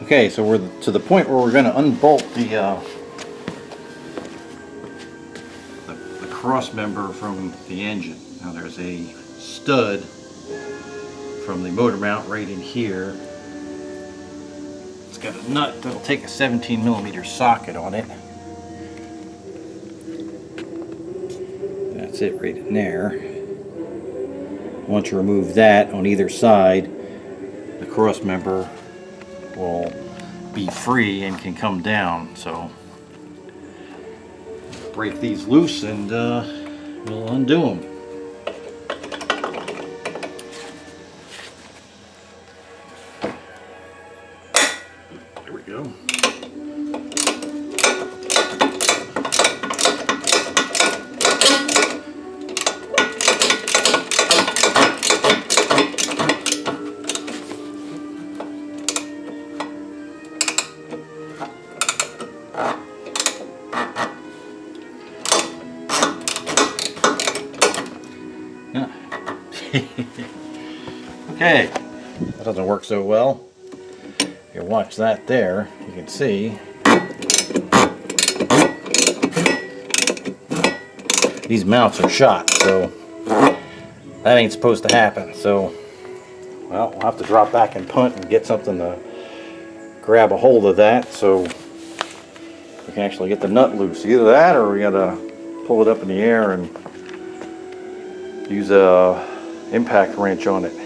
Okay, so we're to the point where we're going to unbolt the cross member from the engine. Now there's a stud from the motor mount right in here. It's got a nut that'll take a 17mm socket on it. That's it right in there. Once you remove that on either side, the cross member will be free and can come down. So break these loose and we'll undo them. There we go. Okay, that doesn't work so well. If you watch that there, you can see these mounts are shot, so that ain't supposed to happen. So, well, we'll have to drop back and punt and get something to grab a hold of that so we can actually get the nut loose. Either that or we gotta pull it up in the air and use a impact wrench on it.